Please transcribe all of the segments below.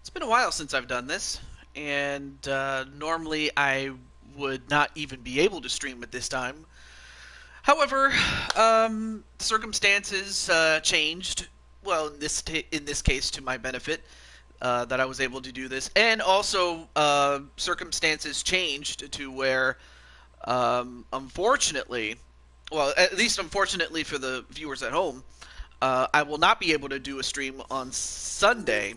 It's been a while since I've done this, and normally I would not even be able to stream at this time. However, circumstances changed. Well, in this case, to my benefit, that I was able to do this, and also circumstances changed to where, unfortunately, well, at least unfortunately for the viewers at home, I will not be able to do a stream on Sunday.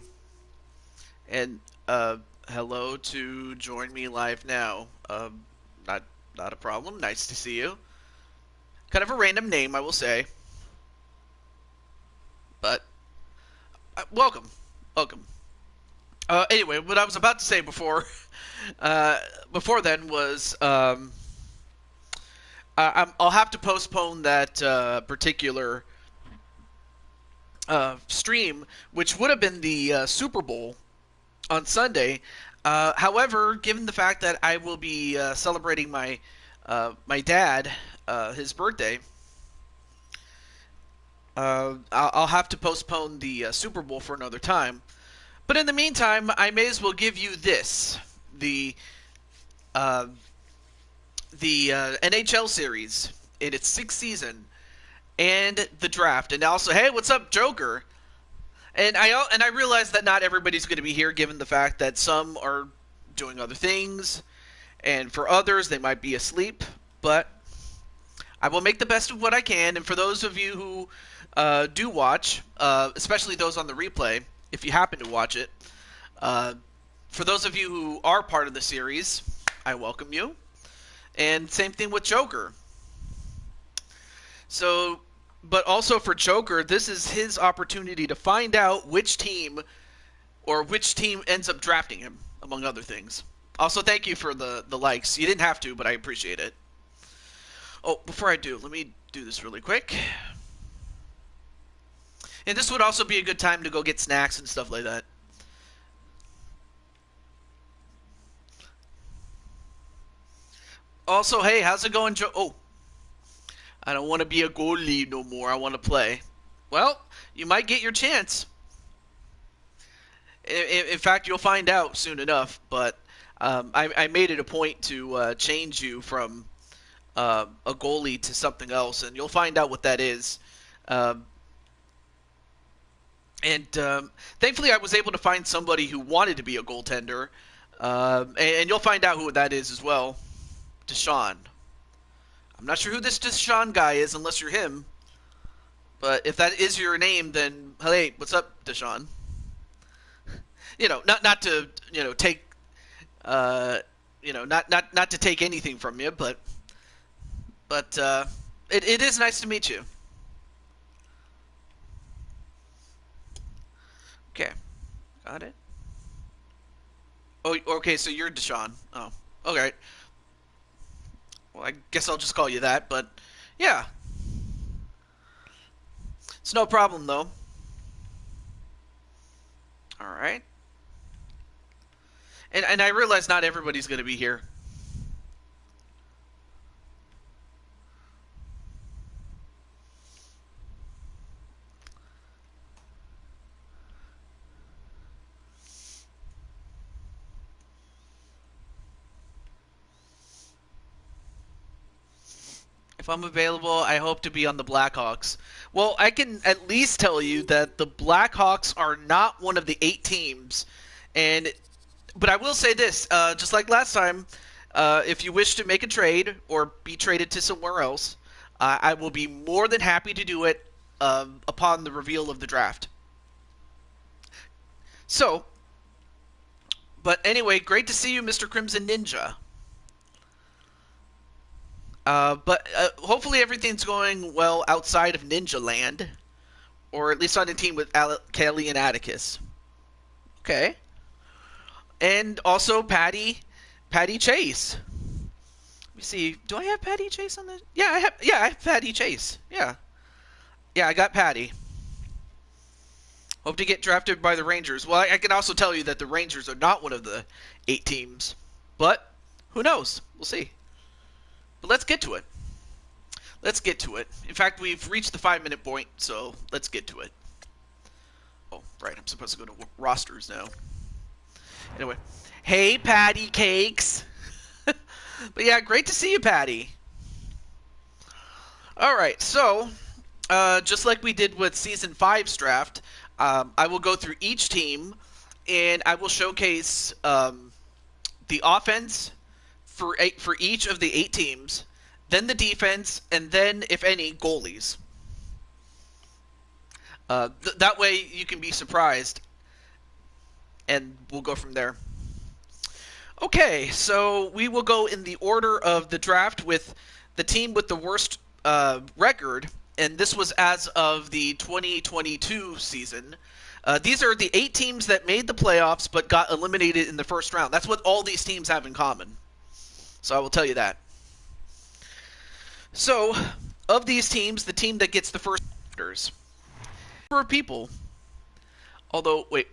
And hello to join me live now. Not not a problem. Nice to see you. Kind of a random name, I will say, but welcome, welcome. Anyway, what I was about to say before then was I'll have to postpone that particular stream, which would have been the Super Bowl on Sunday. However, given the fact that I will be celebrating my dad, his birthday, I'll have to postpone the Super Bowl for another time. But in the meantime, I may as well give you this: uh, the NHL series in its sixth season, and the draft, and also, hey, what's up, Joker? And I realize that not everybody's going to be here, given the fact that some are doing other things, and for others they might be asleep. But I will make the best of what I can. And for those of you who do watch, especially those on the replay, if you happen to watch it, for those of you who are part of the series, I welcome you. And same thing with Joker. So, but also for Joker, this is his opportunity to find out which team ends up drafting him, among other things. Also, thank you for the likes. You didn't have to, but I appreciate it. Oh, before I do, let me do this really quick. And this would also be a good time to go get snacks and stuff like that. Also, hey, how's it going, Joe? Oh, I don't want to be a goalie no more. I want to play. Well, you might get your chance. In fact, you'll find out soon enough. But I made it a point to change you from a goalie to something else, and you'll find out what that is. And thankfully, I was able to find somebody who wanted to be a goaltender, and you'll find out who that is as well. Deshaun. I'm not sure who this Deshaun guy is unless you're him. But if that is your name, then hey, what's up, Deshaun? Not to take not to take anything from you, but it is nice to meet you. Okay, got it. Oh, okay, so you're Deshaun. Oh, okay. Well, I guess I'll just call you that, but yeah. It's no problem, though. Alright. And I realize not everybody's going to be here. If I'm available, I hope to be on the Blackhawks. Well, I can at least tell you that the Blackhawks are not one of the 8 teams, but I will say this: just like last time, if you wish to make a trade or be traded to somewhere else, I will be more than happy to do it upon the reveal of the draft. So, but anyway, great to see you, Mr. Crimson Ninja. But hopefully everything's going well outside of Ninja Land, or at least on a team with Kelly and Atticus. Okay. And also Patty Chase. Let me see. Do I have Patty Chase on the? Yeah, I have Patty Chase. Yeah, I got Patty. Hope to get drafted by the Rangers. Well, I can also tell you that the Rangers are not one of the 8 teams, but who knows? We'll see. But let's get to it. Let's get to it. In fact, we've reached the 5-minute point, so let's get to it. Oh, right. I'm supposed to go to rosters now. Anyway, hey, Patty Cakes. But yeah, great to see you, Patty. All right, so just like we did with Season 5's draft, I will go through each team, and I will showcase the offense for each of the 8 teams, then the defense, and then, if any, goalies. That way you can be surprised, and we'll go from there. Okay, so we will go in the order of the draft with the team with the worst record, and this was as of the 2022 season. These are the 8 teams that made the playoffs but got eliminated in the first round. That's what all these teams have in common. So I will tell you that. So, of these teams, the team that gets the first number of people. Although, wait.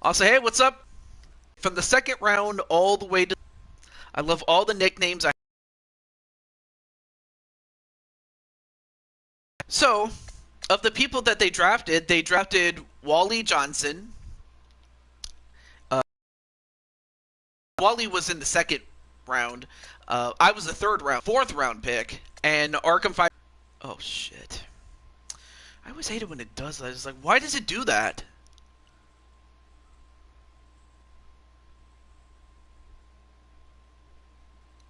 I'll say, hey, what's up? From the second round all the way to... I love all the nicknames. So, of the people that they drafted Wally Johnson. Wally was in the second round. I was the fourth round pick. And Arkham 5... Oh, shit. I always hate it when it does that. It's like, why does it do that?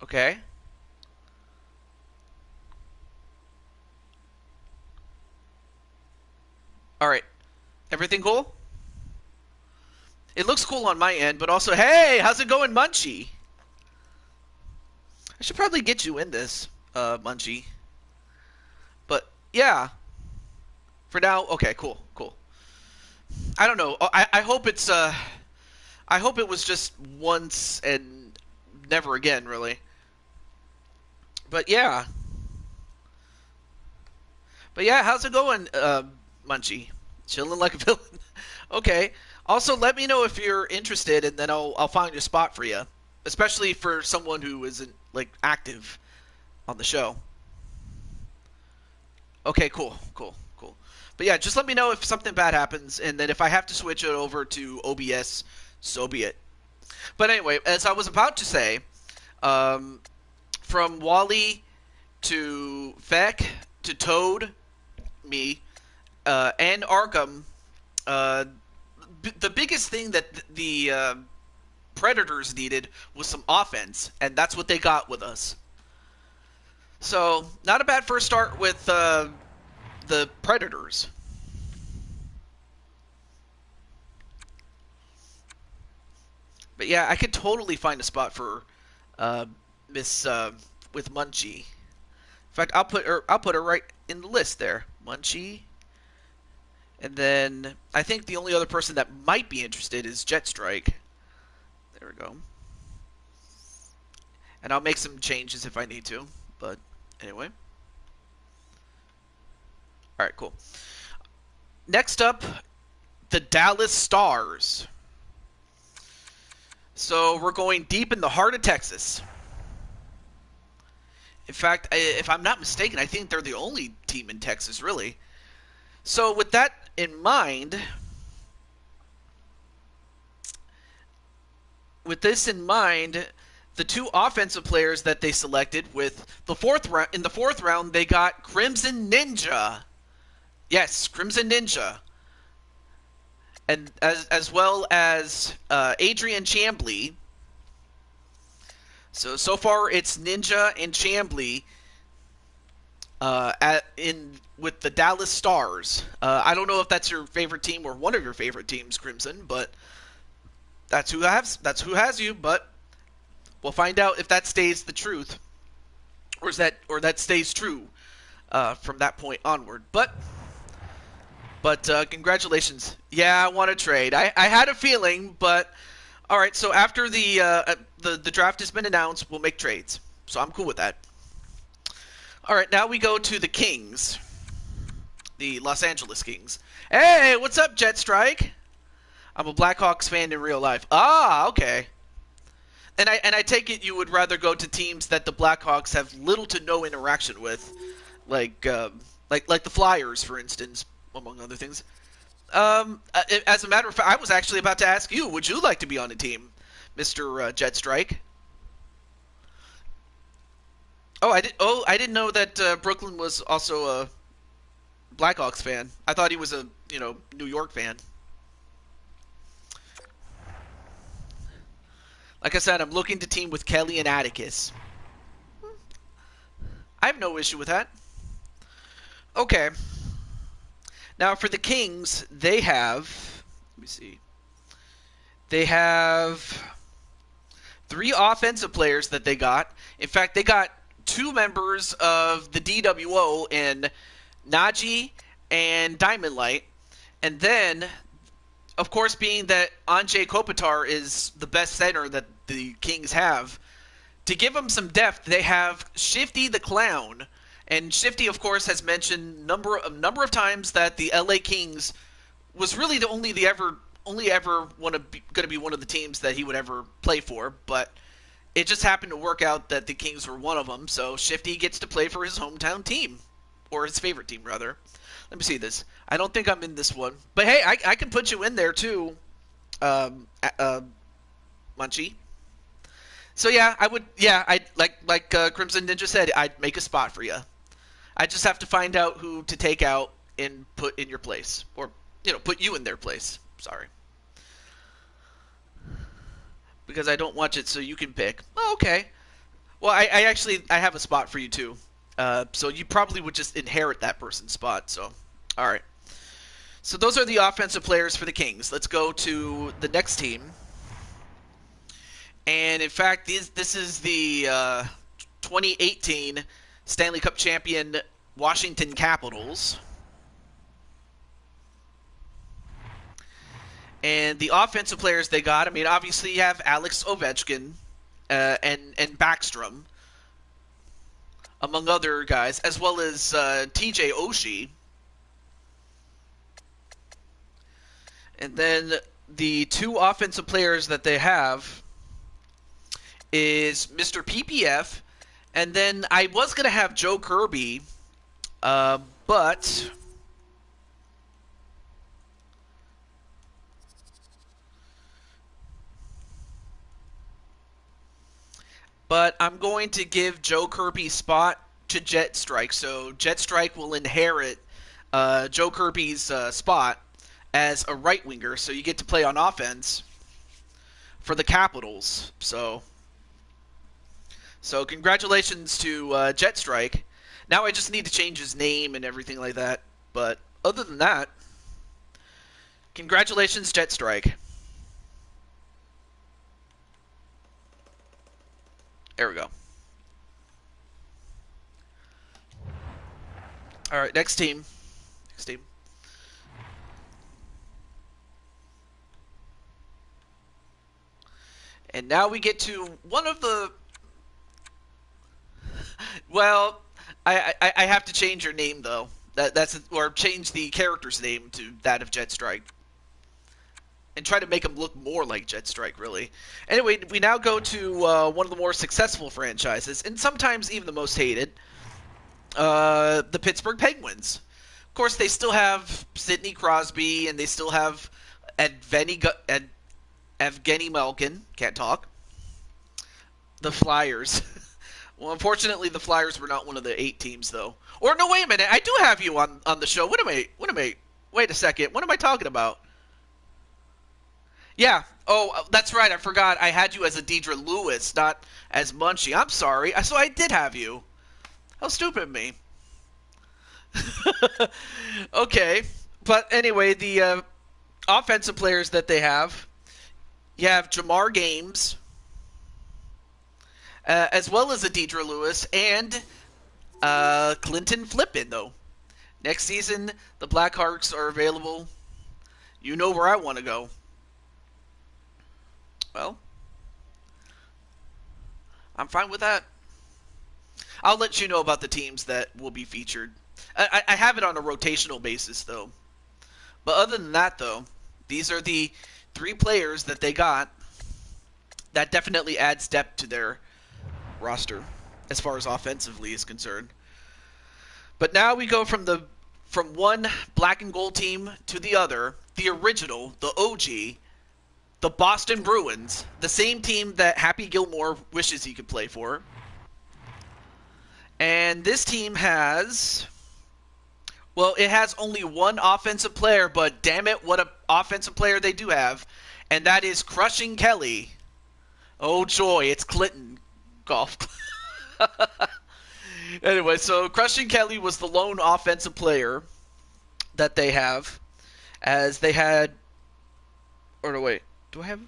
Okay. Alright. Everything cool? It looks cool on my end, but also, hey, how's it going, Munchie? I should probably get you in this, Munchie. But, yeah. For now, okay, cool. I don't know. I hope it's, I hope it was just once and never again, really. But, yeah. How's it going, Munchie? Chilling like a villain. Okay. Also, let me know if you're interested, and then I'll find a spot for you. Especially for someone who isn't, like, active on the show. Okay, cool. But yeah, just let me know if something bad happens, and then if I have to switch it over to OBS, so be it. But anyway, as I was about to say, from Wally to Feck to Toad, me, and Arkham, the biggest thing that the Predators needed was some offense, and that's what they got with us. So, not a bad first start with the Predators. But yeah, I could totally find a spot for Miss with Munchie. In fact, I'll put her right in the list there, Munchie. And then I think the only other person that might be interested is Jetstrike. There we go. And I'll make some changes if I need to. But anyway. Alright, cool. Next up, the Dallas Stars. So we're going deep in the heart of Texas. In fact, if I'm not mistaken, I think they're the only team in Texas, really. So with that in mind, the 2 offensive players that they selected with the in the fourth round, they got Crimson Ninja. Yes, Crimson Ninja. And as well as Adrian Chambly. So far it's Ninja and Chambly with the Dallas Stars. I don't know if that's your favorite team or one of your favorite teams, Crimson, but that's who has you. But we'll find out if that stays the truth, or that stays true from that point onward. But congratulations. Yeah, I want to trade. I had a feeling, but all right. So after the draft has been announced, we'll make trades. So I'm cool with that. All right, now we go to the Kings, the Los Angeles Kings. Hey, what's up, Jetstrike? I'm a Blackhawks fan in real life. Ah, okay. And I take it you would rather go to teams that the Blackhawks have little to no interaction with, like the Flyers, for instance. among other things. As a matter of fact, I was actually about to ask you, would you like to be on a team, Mr. Jet Strike? I didn't know that Brooklyn was also a Blackhawks fan. I thought he was a New York fan. Like I said, I'm looking to team with Kelly and Atticus. I have no issue with that. Okay. Now for the Kings, they have. Let me see. They have 3 offensive players that they got. In fact, they got 2 members of the DWO in Najee and Diamond Light. And then, of course, being that Anjay Kopitar is the best center that the Kings have, to give them some depth, they have Shifty the Clown. And Shifty, of course, has mentioned a number of times that the LA Kings was really the only ever going to be one of the teams that he would ever play for. But it just happened to work out that the Kings were one of them. So Shifty gets to play for his hometown team, or his favorite team, rather. Let me see this. I don't think I'm in this one. But hey, I can put you in there too, Munchie. So yeah, I would. Yeah, I like Crimson Ninja said, I'd make a spot for you. I just have to find out who to take out and put in your place, or put you in their place. Sorry, because I don't watch it, so you can pick. Oh, okay. Well, I actually have a spot for you too. So you probably would just inherit that person's spot. So, all right. So those are the offensive players for the Kings. Let's go to the next team. And in fact, this is the 2018 Stanley Cup champion Washington Capitals. And the offensive players they got, I mean, obviously you have Alex Ovechkin and Backstrom, among other guys, as well as TJ Oshie. And then the 2 offensive players that they have is Mr. PPF, and then I was going to have Joe Kirby, but I'm going to give Joe Kirby's spot to Jet Strike. So Jet Strike will inherit Joe Kirby's spot as a right winger, so you get to play on offense for the Capitals. So congratulations to Jet Strike. Now I just need to change his name and everything like that. But other than that, congratulations, Jet Strike. There we go. All right, next team. And now we get to one of the... Well, I have to change your name, though. Or change the character's name to that of Jet Strike. And try to make him look more like Jet Strike, really. Anyway, we now go to one of the more successful franchises, and sometimes even the most hated, the Pittsburgh Penguins. Of course, they still have Sidney Crosby, and they still have Evgeny Malkin. Can't talk. The Flyers. Well, unfortunately, the Flyers were not one of the 8 teams, though. Or, no, wait a minute. I do have you on the show. Wait a second. What am I talking about? Yeah. Oh, that's right. I forgot. I had you as a Deidre Lewis, not as Munchie. I'm sorry. So I did have you. How stupid of me. Okay. But anyway, the offensive players that they have, you have Jamar Games, as well as a Deidre Lewis, and Clinton Flippin, though. Next season, the Blackhawks are available. You know where I want to go. Well, I'm fine with that. I'll let you know about the teams that will be featured. I have it on a rotational basis, though. But other than that, though, these are the 3 players that they got that definitely adds depth to their roster as far as offensively is concerned. But now we go from the from one black and gold team to the other, the original, the OG, the Boston Bruins, the same team that Happy Gilmore wishes he could play for. And this team has, well, it has only one offensive player, but damn it, what an offensive player they do have. And that is Crushing Kelly. Oh joy, it's Clinton golf. Anyway, so Crushing Kelly was the lone offensive player that they have, as they had, or no, wait, do I have?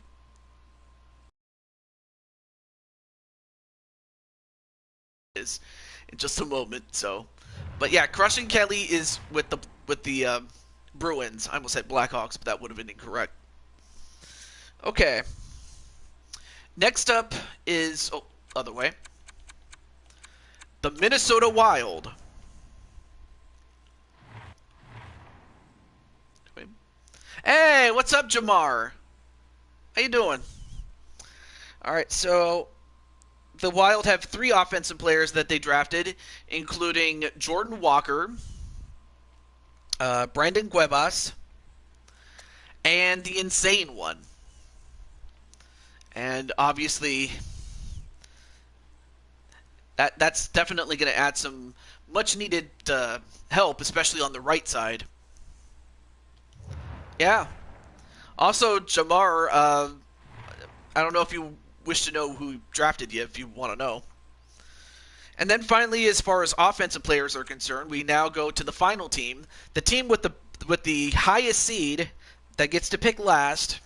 Is in just a moment. So, but yeah, Crushing Kelly is with the Bruins. I almost said Blackhawks, but that would have been incorrect. Okay. Next up is other way. The Minnesota Wild. Hey, what's up, Jamar? How you doing? All right, so the Wild have 3 offensive players that they drafted, including Jordan Walker, Brandon Cuevas, and the insane one. And obviously, that's definitely going to add some much-needed help, especially on the right side. Yeah. Also, Jamar, I don't know if you wish to know who drafted you, if you want to know. And then finally, as far as offensive players are concerned, we now go to the final team, the team with the highest seed that gets to pick last,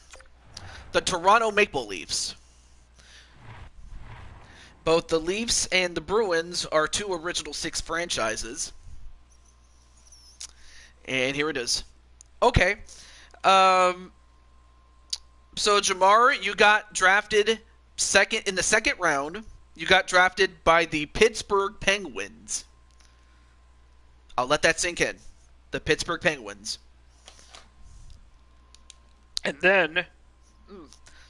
the Toronto Maple Leafs. Both the Leafs and the Bruins are 2 original 6 franchises. And here it is. Okay. So Jamar, you got drafted in the second round. You got drafted by the Pittsburgh Penguins. I'll let that sink in. The Pittsburgh Penguins. And then,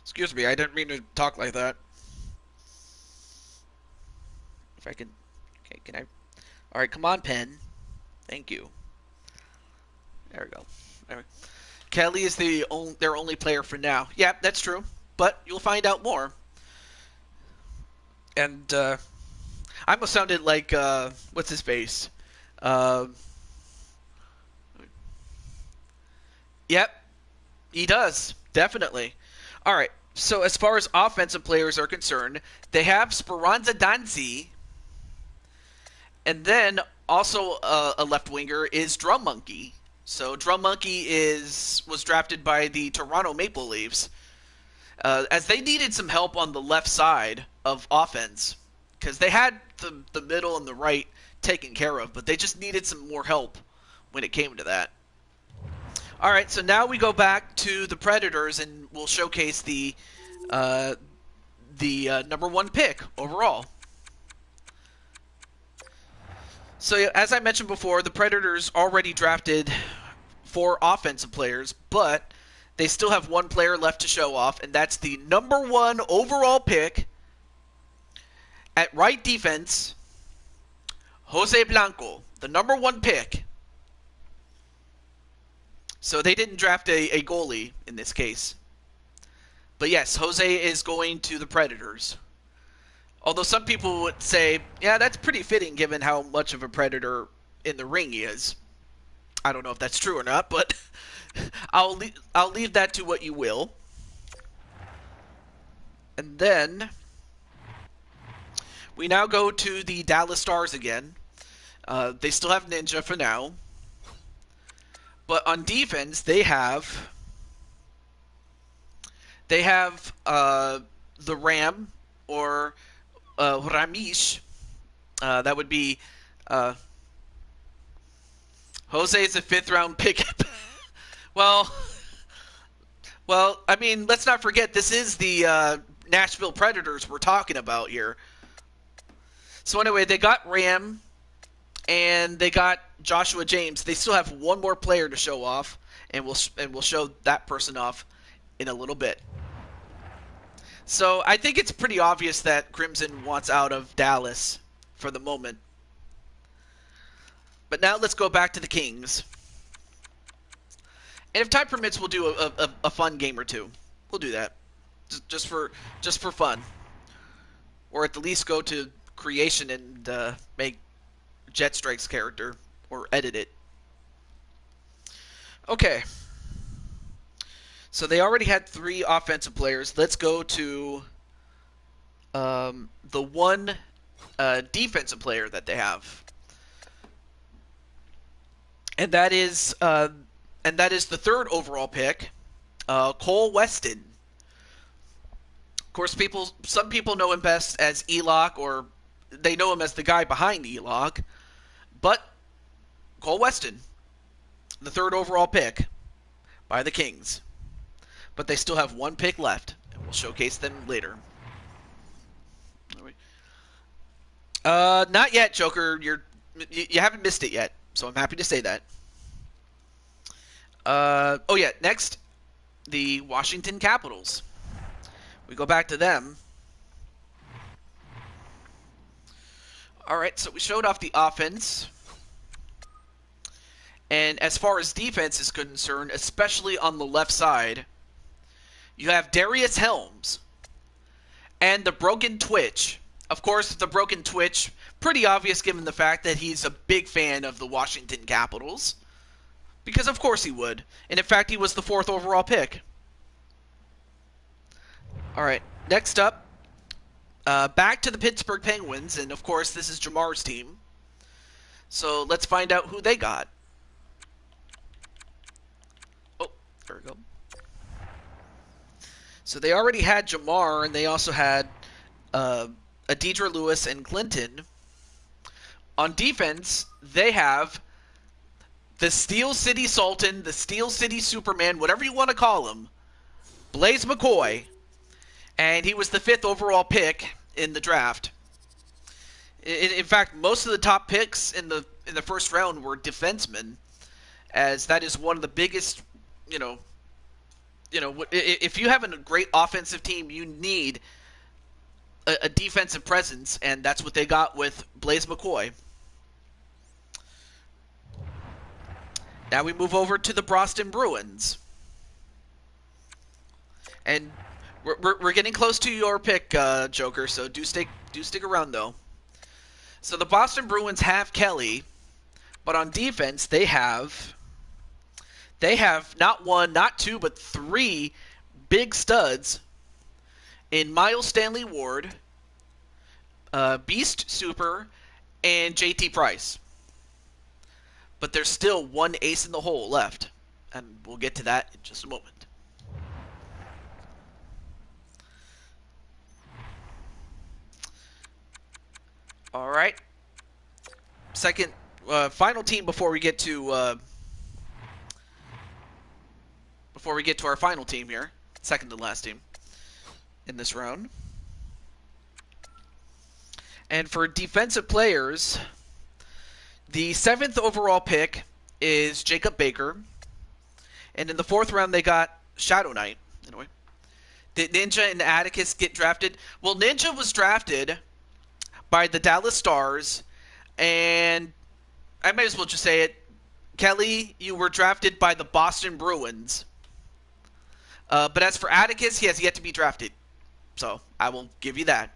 excuse me, I didn't mean to talk like that. If I can, okay, can I? All right, come on, pen. Thank you. There we go. There. Kelly is their only player for now. Yeah, that's true, but you'll find out more. And I almost sounded like what's his face? Yep, he does definitely. All right. So as far as offensive players are concerned, they have Speranza Danzi, and then also a left winger is Drum Monkey. So Drum Monkey was drafted by the Toronto Maple Leafs, as they needed some help on the left side of offense, because they had the middle and the right taken care of, but they just needed some more help when it came to that. All right, so now we go back to the Predators, and we'll showcase the number 1 pick overall. So as I mentioned before, the Predators already drafted 4 offensive players, but they still have 1 player left to show off, and that's the number 1 overall pick at right defense, Jose Blanco, the number 1 pick. So they didn't draft a goalie in this case. But yes, Jose is going to the Predators. Although some people would say, yeah, that's pretty fitting given how much of a Predator in the ring he is. I don't know if that's true or not, but I'll leave that to what you will. And then we now go to the Dallas Stars again. They still have Ninja for now. But on defense, they have the Ram, or Ramesh. That would be Jose is a 5th round pick. well, I mean, let's not forget this is the Nashville Predators we're talking about here. So anyway, they got Ram, and they got Joshua James. They still have 1 more player to show off, and we'll show that person off in a little bit. So I think it's pretty obvious that Crimson wants out of Dallas for the moment. But now let's go back to the Kings. And if time permits, we'll do a fun game or two. We'll do that. Just for fun. Or at the least go to creation and make Jetstrike's character. Or edit it. Okay. So they already had 3 offensive players. Let's go to the one defensive player that they have. And that is the 3rd overall pick, Cole Weston. Of course, some people know him best as Elock, or they know him as the guy behind Elock. But Cole Weston, the 3rd overall pick by the Kings. But they still have 1 pick left, and we'll showcase them later. Not yet, Joker. You haven't missed it yet, so I'm happy to say that. Oh yeah, next, the Washington Capitals. We go back to them. Alright, so we showed off the offense. And as far as defense is concerned, especially on the left side, you have Darius Helms and the Broken Twitch. Of course, the Broken Twitch, pretty obvious given the fact that he's a big fan of the Washington Capitals. Because of course he would. And in fact, he was the 4th overall pick. Alright, next up, back to the Pittsburgh Penguins. And of course, this is Jamar's team. So let's find out who they got. Oh, there we go. So they already had Jamar, and they also had Deidre Lewis and Clinton. On defense, they have the Steel City Sultan, the Steel City Superman, whatever you want to call him, Blaze McCoy, and he was the 5th overall pick in the draft. In fact, most of the top picks in the first round were defensemen, as that is one of the biggest, if you have a great offensive team, you need a defensive presence, and that's what they got with Blaze McCoy. Now we move over to the Boston Bruins. And we're getting close to your pick, Joker, so do stick around, though. So the Boston Bruins have Kelly, but on defense they have not 1, not 2, but 3 big studs in Miles Stanley Ward, Beast Super, and JT Price. But there's still 1 ace in the hole left, and we'll get to that in just a moment. All right. Final team before we get to our final team here. Second to last team in this round. And for defensive players, the 7th overall pick is Jacob Baker. And in the 4th round, they got Shadow Knight. Anyway, did Ninja and Atticus get drafted? Well, Ninja was drafted by the Dallas Stars, and I might as well just say it. Kelly, you were drafted by the Boston Bruins. But as for Atticus, he has yet to be drafted. So I will give you that.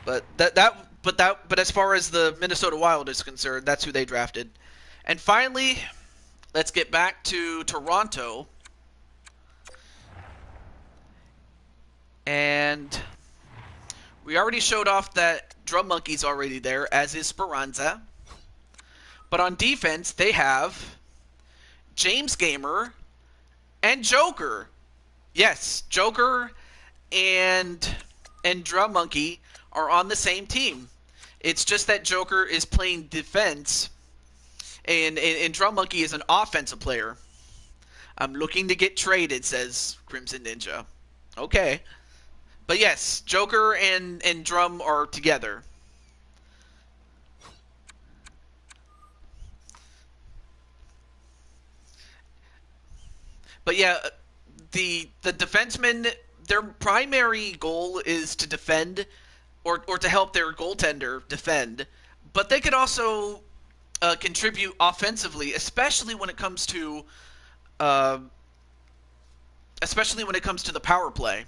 But but as far as the Minnesota Wild is concerned, that's who they drafted. And finally, let's get back to Toronto. And we already showed off that Drum Monkey's already there, as is Speranza. But on defense, they have James Gamer and Joker. Yes, Joker and Drum Monkey are on the same team. It's just that Joker is playing defense, and Drum Monkey is an offensive player. I'm looking to get traded, says Crimson Ninja. Okay. But yes, Joker and Drum are together. But yeah, the defensemen, their primary goal is to defend, or to help their goaltender defend. but they could also contribute offensively, uh, especially when it comes to the power play.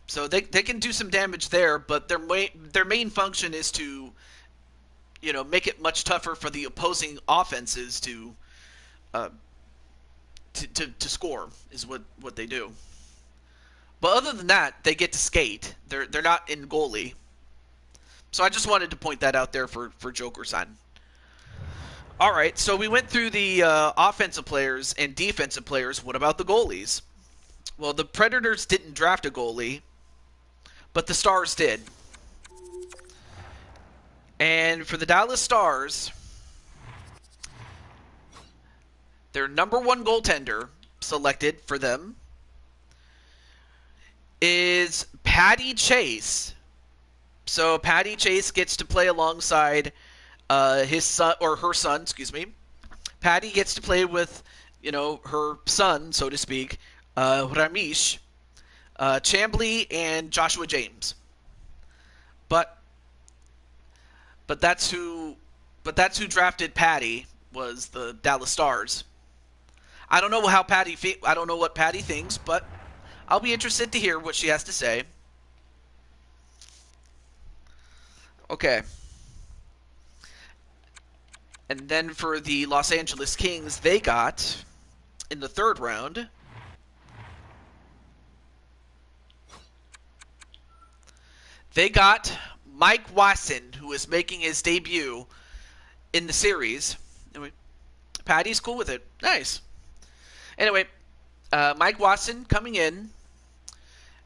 So they can do some damage there, but their main function is to make it much tougher for the opposing offenses uh, to score is what they do. But other than that, they get to skate. They're not in goalie. So I just wanted to point that out there for Joker-san. All right, so we went through the offensive players and defensive players. What about the goalies? Well, the Predators didn't draft a goalie, but the Stars did. And for the Dallas Stars, their number one goaltender selected for them is Patty Chase. So Patty Chase gets to play alongside his son, or her son, excuse me. Patty gets to play with, her son, so to speak, Ramesh, Chambly, and Joshua James. But that's who drafted Patty, was the Dallas Stars. I don't know what Patty thinks, but I'll be interested to hear what she has to say. Okay. And then for the Los Angeles Kings, they got, in the third round, they got Mike Wasson, who is making his debut in the series. Anyway, Patty's cool with it. Nice. Anyway, Mike Wasson coming in,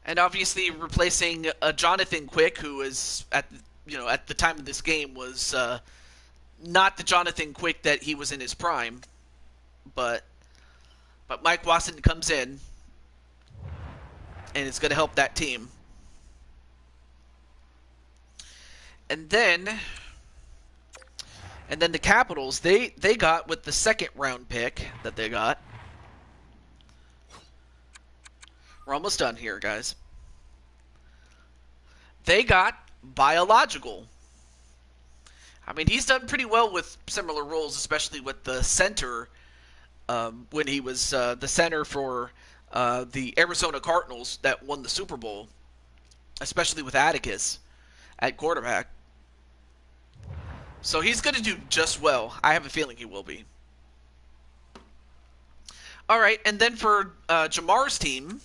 and obviously replacing Jonathan Quick, who is at the time of this game was not the Jonathan Quick that he was in his prime, but Mike Wasson comes in, and it's going to help that team. And then the Capitals, they got, with the second round pick that they got. We're almost done here, guys. They got Biological. I mean, he's done pretty well with similar roles, especially with the center, when he was the center for the Arizona Cardinals that won the Super Bowl, especially with Atticus at quarterback. So he's going to do just well. I have a feeling he will be. All right, and then for Jamar's team,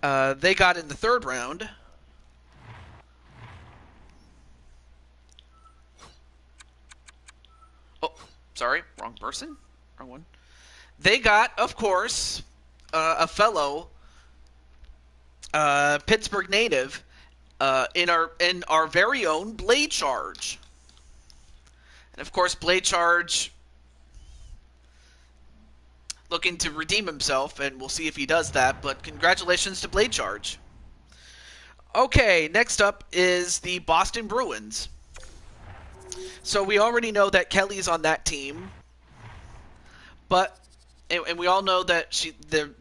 they got in the third round sorry, wrong person, wrong one. They got, of course, a fellow Pittsburgh native in our very own Blade Charge. And of course, Blade Charge looking to redeem himself, and we'll see if he does that, but congratulations to Blade Charge. Okay, next up is the Boston Bruins. So we already know that Kelly's on that team, and we all know that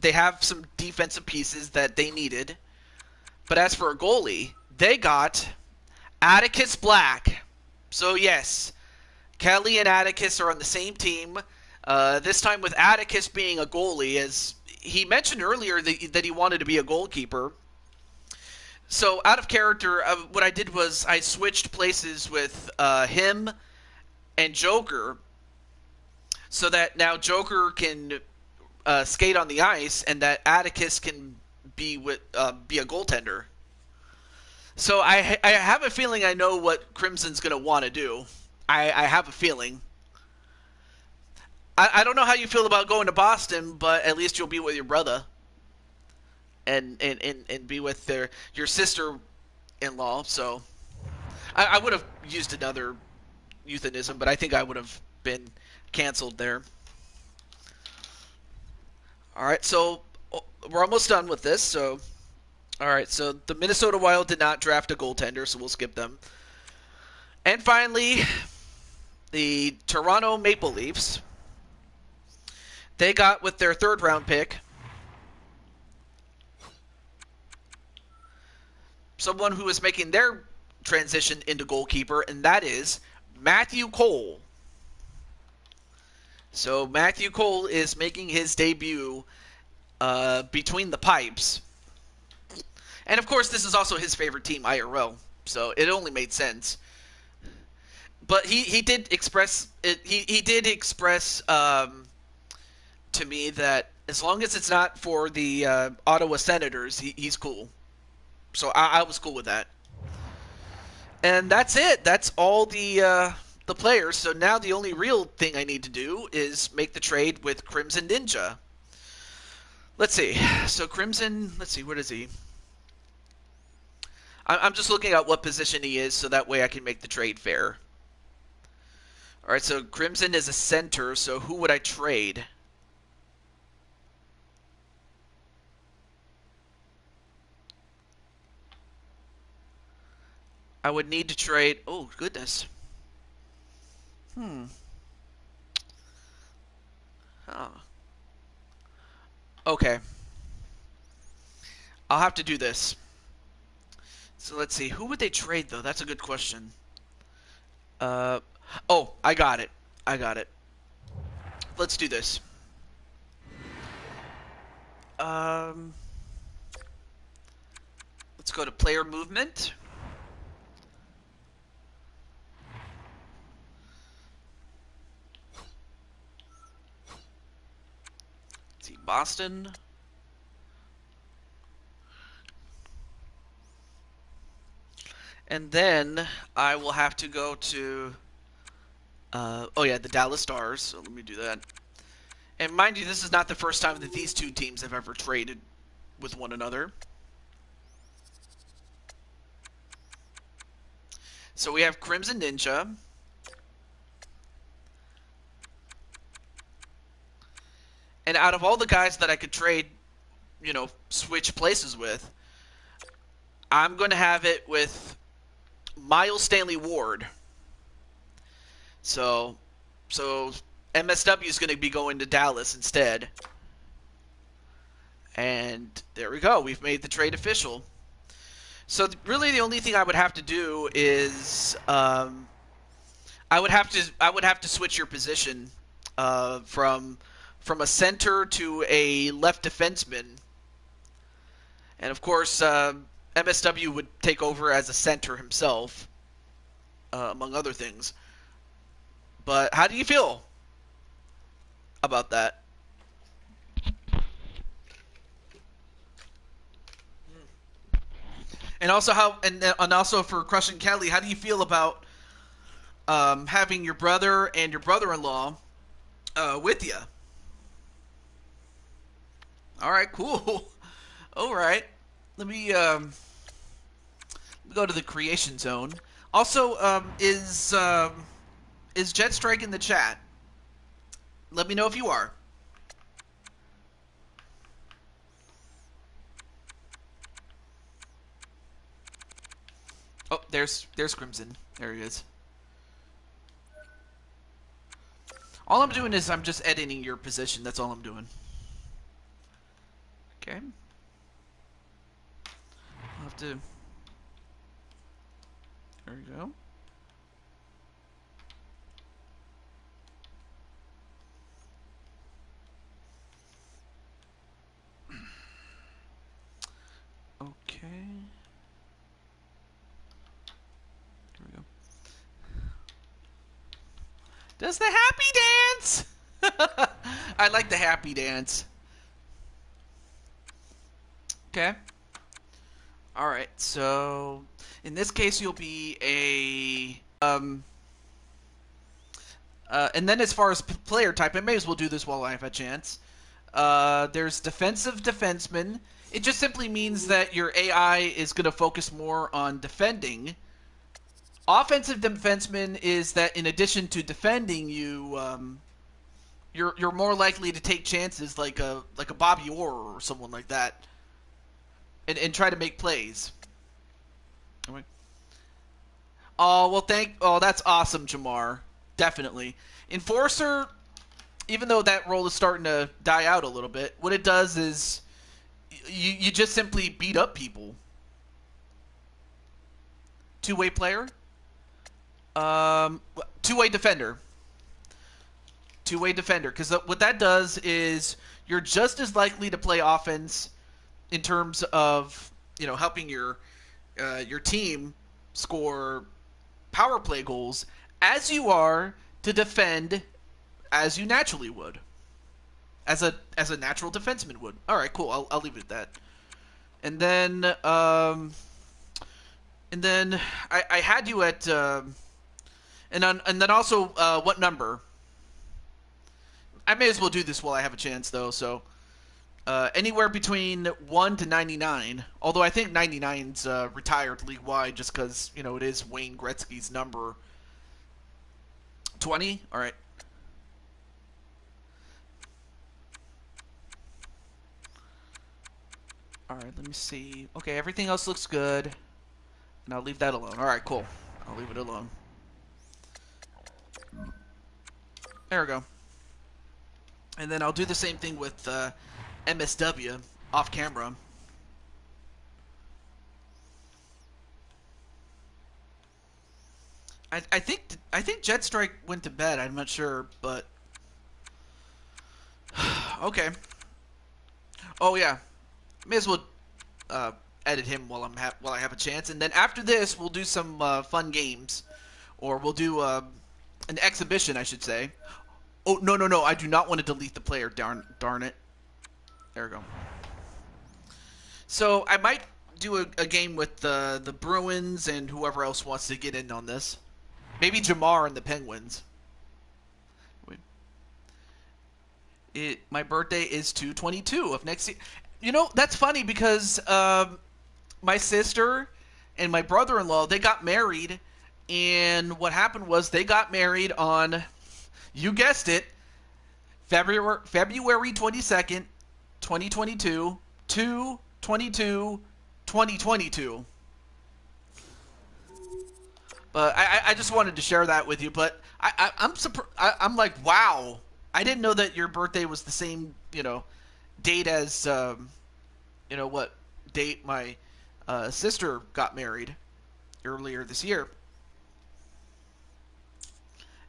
they have some defensive pieces that they needed. But as for a goalie, they got Atticus Black. So yes, Kelly and Atticus are on the same team. This time with Atticus being a goalie, as he mentioned earlier that he wanted to be a goalkeeper. So out of character, what I did was I switched places with him and Joker, so that now Joker can skate on the ice, and that Atticus can be a goaltender. So I have a feeling I know what Crimson's going to want to do. I have a feeling. I don't know how you feel about going to Boston, but at least you'll be with your brother. And be with your sister-in-law. So I would have used another euphemism, but I think I would have been canceled there. All right, so we're almost done with this. So, all right, so the Minnesota Wild did not draft a goaltender, so we'll skip them. And finally, the Toronto Maple Leafs. They got, with their third-round pick, someone who is making their transition into goalkeeper, and that is Matthew Cole. So Matthew Cole is making his debut between the pipes. And of course, this is also his favorite team, IRL. So it only made sense. But he did express it. He did express to me that as long as it's not for the Ottawa Senators, he's cool. So I was cool with that. And that's it. That's all the players. So now the only real thing I need to do is make the trade with Crimson Ninja. Let's see. So Crimson, let's see, what is he? I'm just looking at what position he is, so that way I can make the trade fair. All right, so Crimson is a center, so who would I trade? I would need to trade... Oh, goodness. Oh. Okay. I'll have to do this. So let's see. Who would they trade, though? That's a good question. Oh, I got it. I got it. Let's do this. Let's go to player movement. Let's see, Boston. And then I will have to go to, oh yeah, the Dallas Stars. So let me do that. And mind you, this is not the first time that these two teams have ever traded with one another. So we have Crimson Ninja. And out of all the guys that I could trade, you know, switch places with, I'm going to have it with Miles Stanley Ward. So MSW is going to be going to Dallas instead. And there we go. We've made the trade official. So really the only thing I would have to do is I would have to switch your position from a center to a left defenseman. And of course MSW would take over as a center himself, among other things. But how do you feel about that? And also also for Crushing Kelly, how do you feel about having your brother and your brother-in-law with you? All right, cool. All right, let me go to the creation zone. Also, is Jetstrike in the chat? Let me know if you are. Oh, there's Crimson. There he is. All I'm doing is I'm just editing your position. That's all I'm doing. Okay. I'll have to... There we go. Okay. Here we go. Does the happy dance? I like the happy dance. Okay. Alright, so in this case you'll be a and then as far as player type, I may as well do this while I have a chance. There's defensive defenseman. It just simply means that your AI is going to focus more on defending. Offensive defenseman is that in addition to defending, you're more likely to take chances like a Bobby Orr or someone like that, and try to make plays. Oh well, that's awesome, Jamar. Definitely. Enforcer, even though that role is starting to die out a little bit, what it does is you just simply beat up people. two-way player. Two-way defender. Two-way defender. Because what that does is you're just as likely to play offense in terms of, helping your team score power play goals as you are to defend as you naturally would. As a natural defenseman would. All right, cool. I'll leave it at that. And then I had you at and then also what number? I may as well do this while I have a chance though. So anywhere between 1 to 99. Although I think 99's retired league wide just because it is Wayne Gretzky's number. 20. All right. Alright, let me see. Okay, everything else looks good. And I'll leave that alone. Alright, cool. I'll leave it alone. There we go. And then I'll do the same thing with MSW off camera. I think Jet Strike went to bed. I'm not sure, but okay. Oh yeah. May as well edit him while I have a chance, and then after this we'll do some fun games, or we'll do an exhibition, I should say. Oh no! I do not want to delete the player. Darn it! There we go. So I might do a game with the Bruins and whoever else wants to get in on this. Maybe Jamar and the Penguins. Wait. My birthday is 2/22 of next year. That's funny because my sister and my brother-in-law, they got married, and what happened was they got married on, you guessed it, February 22nd, 2022, 2/22/2022. But I just wanted to share that with you. But I'm like, wow, I didn't know that your birthday was the same, date as what date my sister got married earlier this year.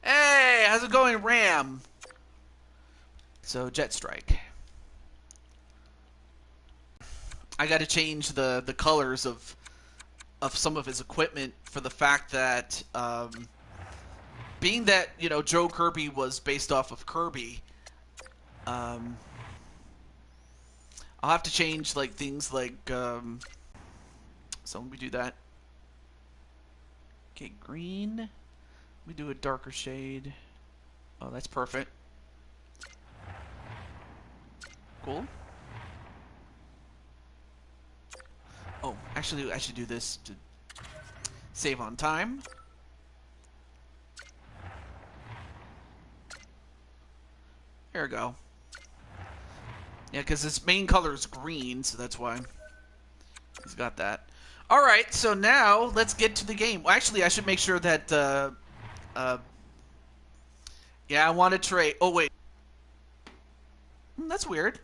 Hey, how's it going, Ram? So Jet Strike. I got to change the colors of some of his equipment for the fact that being that Joe Kirby was based off of Kirby. I'll have to change things like so let me do that. Okay, green. Let me do a darker shade. Oh, that's perfect. Cool. Oh, actually I should do this to save on time. There we go. Yeah, because his main color is green, so that's why he's got that. All right, so now let's get to the game. Well, actually, I should make sure that. Yeah, I want to trade. Oh wait, that's weird.